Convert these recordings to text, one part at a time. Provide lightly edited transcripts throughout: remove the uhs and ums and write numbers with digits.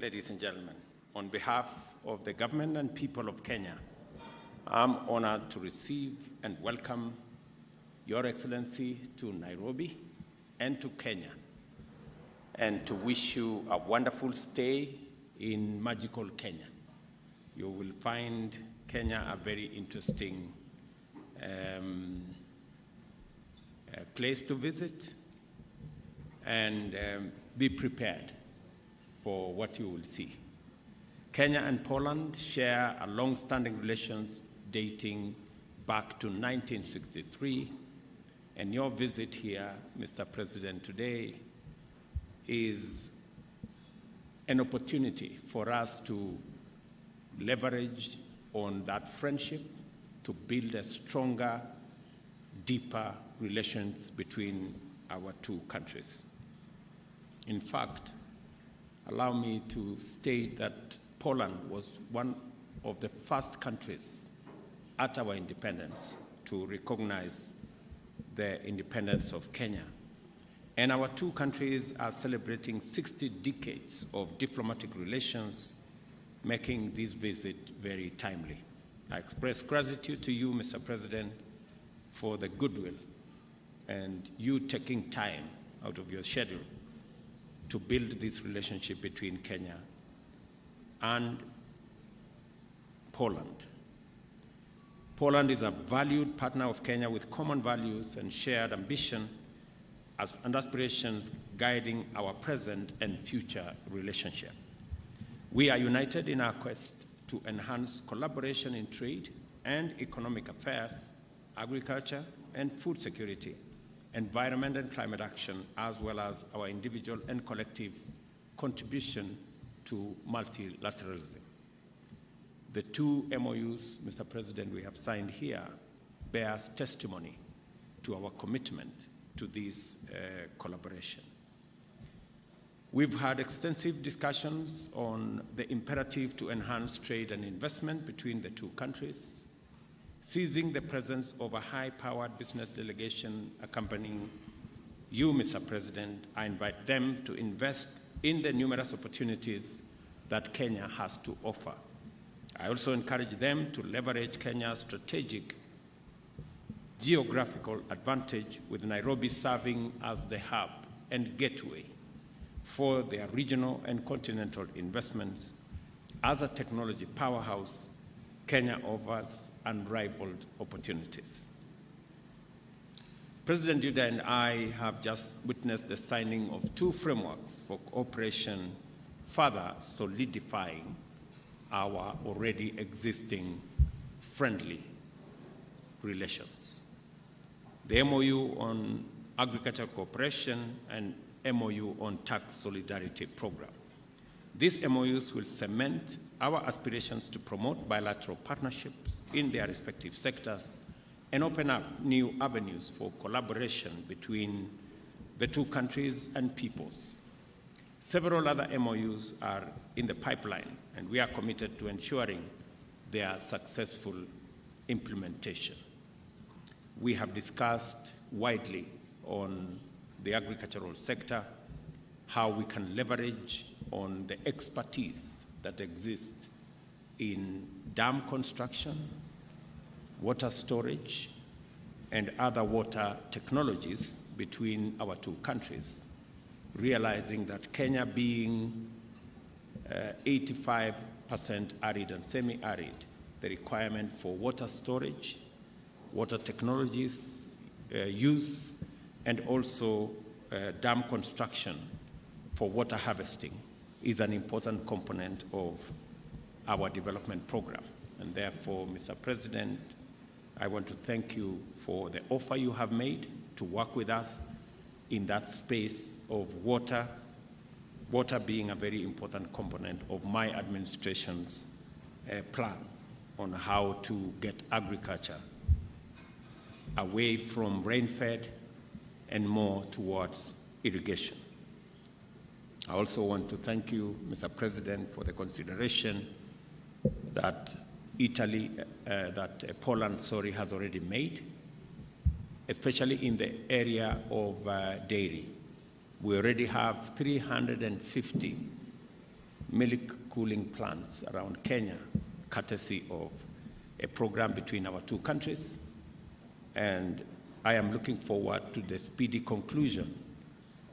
ladies and gentlemen, on behalf of the government and people of Kenya, I'm honored to receive and welcome Your Excellency to Nairobi and to Kenya, and to wish you a wonderful stay in magical Kenya. You will find Kenya a very interesting place to visit, and be prepared for what you will see. Kenya and Poland share a long-standing relations dating back to 1963, and your visit here, Mr. President, today is an opportunity for us to leverage on that friendship to build a stronger, deeper relations between our two countries. In fact, allow me to state that Poland was one of the first countries at our independence to recognize the independence of Kenya. And our two countries are celebrating 60 decades of diplomatic relations, making this visit very timely. I express gratitude to you, Mr. President, for the goodwill and you taking time out of your schedule to build this relationship between Kenya and Poland. Poland is a valued partner of Kenya with common values and shared ambition and aspirations guiding our present and future relationship. We are united in our quest to enhance collaboration in trade and economic affairs, agriculture and food security, environment and climate action, as well as our individual and collective contribution to multilateralism. The two MOUs, Mr. President, we have signed here bears testimony to our commitment to this collaboration. We've had extensive discussions on the imperative to enhance trade and investment between the two countries. Seizing the presence of a high-powered business delegation accompanying you, Mr. President, I invite them to invest in the numerous opportunities that Kenya has to offer. I also encourage them to leverage Kenya's strategic geographical advantage, with Nairobi serving as the hub and gateway for their regional and continental investments. As a technology powerhouse, Kenya offers unrivaled opportunities. President Duda and I have just witnessed the signing of two frameworks for cooperation, further solidifying our already existing friendly relations. The MOU on agricultural cooperation and MOU on tax solidarity program. These MOUs will cement our aspirations to promote bilateral partnerships in their respective sectors and open up new avenues for collaboration between the two countries and peoples. Several other MOUs are in the pipeline, and we are committed to ensuring their successful implementation. We have discussed widely on the agricultural sector, how we can leverage on the expertise that exists in dam construction, water storage, and other water technologies between our two countries, realizing that Kenya being 85% arid and semi-arid, the requirement for water storage, water technologies use, and also dam construction for water harvesting is an important component of our development program. And therefore, Mr. President, I want to thank you for the offer you have made to work with us in that space of water, water being a very important component of my administration's plan on how to get agriculture away from rain-fed and more towards irrigation. I also want to thank you, Mr. President, for the consideration that Poland has already made, especially in the area of dairy. We already have 350 milk cooling plants around Kenya, courtesy of a program between our two countries. And I am looking forward to the speedy conclusion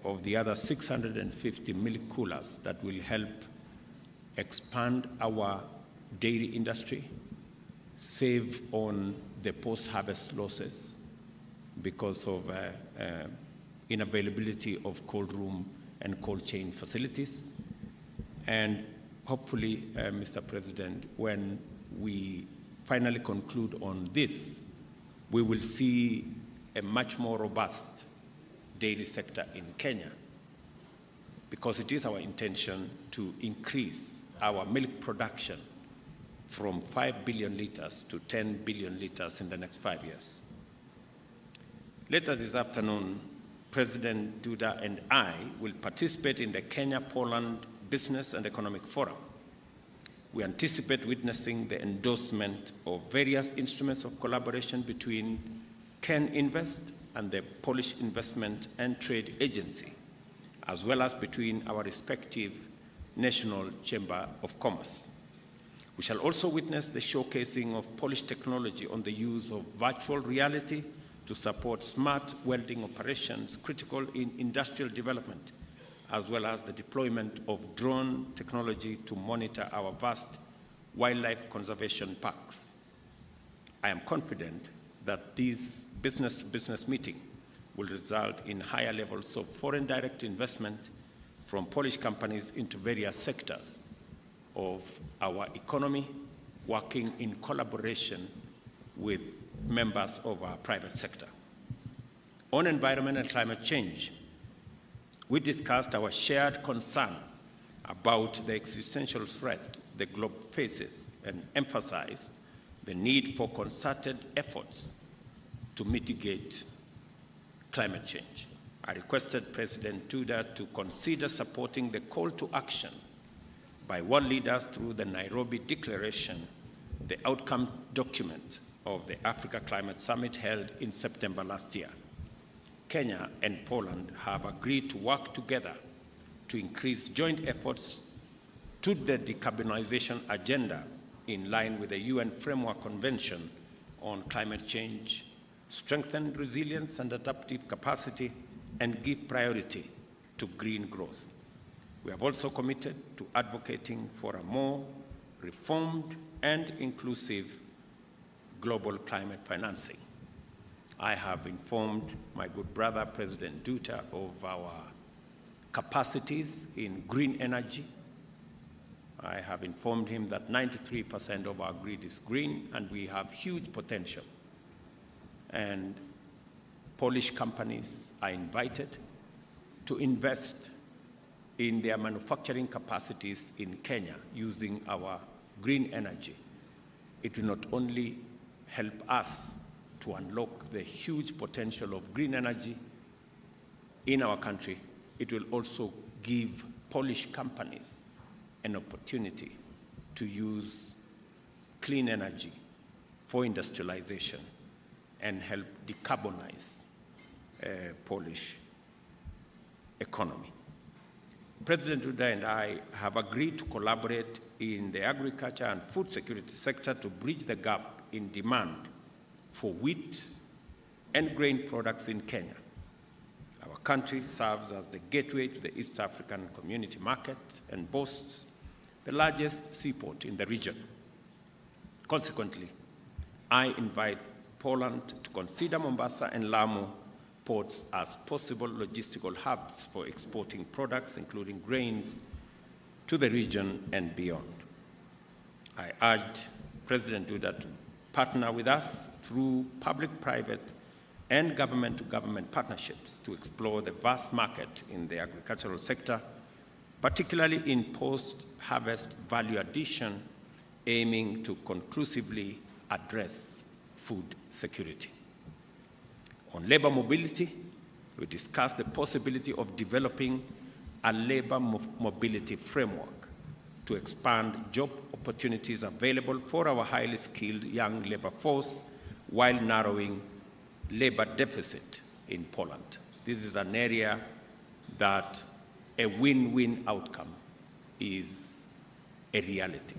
of the other 650 milk coolers that will help expand our dairy industry, save on the post-harvest losses because of inavailability of cold room and cold chain facilities. And hopefully, Mr. President, when we finally conclude on this, we will see a much more robust dairy sector in Kenya, because it is our intention to increase our milk production from 5 billion liters to 10 billion liters in the next 5 years. Later this afternoon, President Duda and I will participate in the Kenya-Poland Business and Economic Forum. We anticipate witnessing the endorsement of various instruments of collaboration between Ken Invest and the Polish Investment and Trade Agency, as well as between our respective National Chamber of Commerce. We shall also witness the showcasing of Polish technology on the use of virtual reality to support smart welding operations critical in industrial development, as well as the deployment of drone technology to monitor our vast wildlife conservation parks. I am confident that this business-to-business meeting will result in higher levels of foreign direct investment from Polish companies into various sectors of our economy, working in collaboration with members of our private sector. On environment and climate change, we discussed our shared concern about the existential threat the globe faces and emphasized the need for concerted efforts to mitigate climate change. I requested President Duda to consider supporting the call to action by world leaders through the Nairobi Declaration, the outcome document of the Africa Climate Summit held in September last year. Kenya and Poland have agreed to work together to increase joint efforts to the decarbonization agenda in line with the UN Framework Convention on Climate Change, strengthen resilience and adaptive capacity, and give priority to green growth. We have also committed to advocating for a more reformed and inclusive global climate financing. I have informed my good brother, President Duda, of our capacities in green energy. I have informed him that 93% of our grid is green, and we have huge potential. And Polish companies are invited to invest in their manufacturing capacities in Kenya using our green energy. It will not only help us to unlock the huge potential of green energy in our country, it will also give Polish companies an opportunity to use clean energy for industrialization and help decarbonize Polish economy. President Duda and I have agreed to collaborate in the agriculture and food security sector to bridge the gap in demand for wheat and grain products in Kenya. Our country serves as the gateway to the East African Community Market and boasts the largest seaport in the region. Consequently, I invite Poland to consider Mombasa and Lamu ports as possible logistical hubs for exporting products, including grains, to the region and beyond. I urge President Duda to partner with us through public-private and government-to-government partnerships to explore the vast market in the agricultural sector, particularly in post-harvest value addition, aiming to conclusively address food security. On labor mobility, we discussed the possibility of developing a labor mobility framework to expand job opportunities available for our highly skilled young labor force while narrowing labor deficit in Poland. This is an area that a win-win outcome is a reality.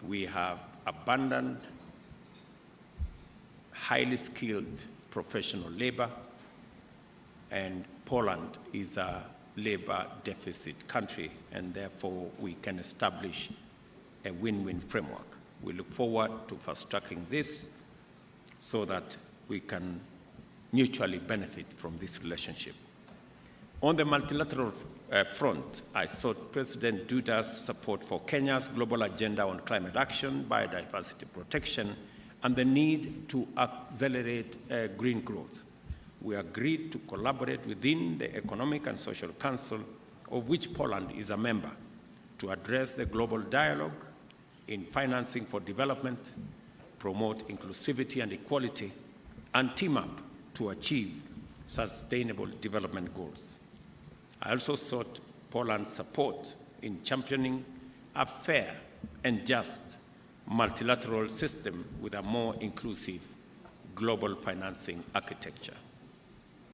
We have abundant, highly skilled professional labor, and Poland is a labor deficit country, and therefore we can establish a win-win framework. We look forward to fast-tracking this so that we can mutually benefit from this relationship. On the multilateral front, I sought President Duda's support for Kenya's global agenda on climate action, biodiversity protection, and the need to accelerate green growth. We agreed to collaborate within the Economic and Social Council, of which Poland is a member, to address the global dialogue in financing for development, promote inclusivity and equality, and team up to achieve sustainable development goals. I also sought Poland's support in championing a fair and just multilateral system with a more inclusive global financing architecture.